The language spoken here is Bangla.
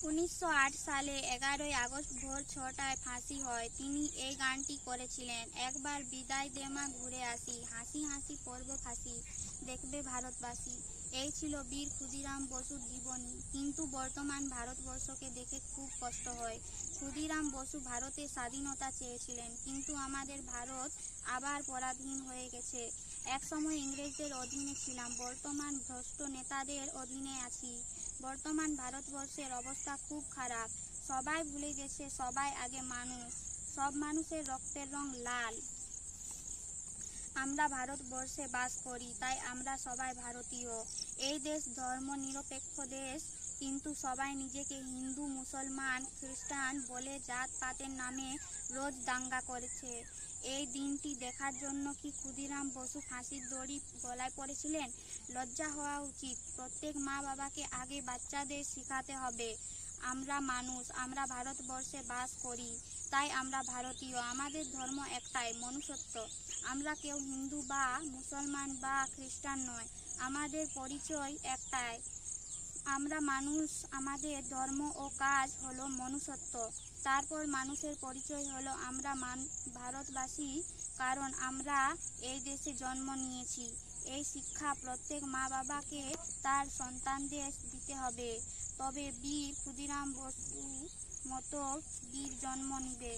1908 সালে 11ই আগস্ট ভোর 6টায় ফাঁসি হয়। তিনি এই গানটি করেছিলেন, একবার বিদায় দে মা ঘুরে আসি, হাসি হাসি পড়ব ফাঁসি, দেখবে ভারতবাসী। এই ছিল বীর ক্ষুদিরাম বসুর জীবনী। কিন্তু বর্তমান ভারতবর্ষকে দেখে খুব কষ্ট হয়। ক্ষুদিরাম বসু ভারতের স্বাধীনতা চেয়েছিলেন, কিন্তু আমাদের ভারত আবার পরাধীন হয়ে গেছে। একসময় ইংরেজদের অধীনে ছিলাম, বর্তমান ভ্রষ্ট নেতাদের অধীনে আছি। বর্তমান ভারতবর্ষের অবস্থা খুব খারাপ। সবাই ভুলে গেছে সবাই আগে মানুষ, সব মানুষের রক্তের রং লাল। আমরা ভারতবর্ষে বাস করি, তাই আমরা সবাই ভারতীয়। এই দেশ ধর্ম নিরপেক্ষ দেশ, কিন্তু সবাই নিজেকে হিন্দু, মুসলমান, খ্রিস্টান বলে জাত পাতের নামে রোজ দাঙ্গা করেছে। এই দিনটি দেখার জন্য কি ক্ষুদিরাম বসু ফাঁসির দড়ি গলায় পড়েছিলেন? লজ্জা হওয়া উচিত। প্রত্যেক মা বাবাকে আগে বাচ্চাদের শিখাতে হবে, আমরা মানুষ, আমরা ভারতবর্ষে বাস করি, তাই আমরা ভারতীয়। আমাদের ধর্ম একটাই, মনুষ্যত্ব। আমরা কেউ হিন্দু বা মুসলমান বা খ্রিস্টান নয়, আমাদের পরিচয় একটাই, আমরা মানুষ। আমাদের ধর্ম ও কাজ হলো মনুষ্যত্ব। তারপর মানুষের পরিচয় হলো আমরা ভারতবাসী, কারণ আমরা এই দেশে জন্ম নিয়েছি। এই শিক্ষা প্রত্যেক মা বাবাকে তার সন্তানদের দিতে হবে, তবে বীর ক্ষুদিরাম বসু মতো বীর জন্ম নিবে।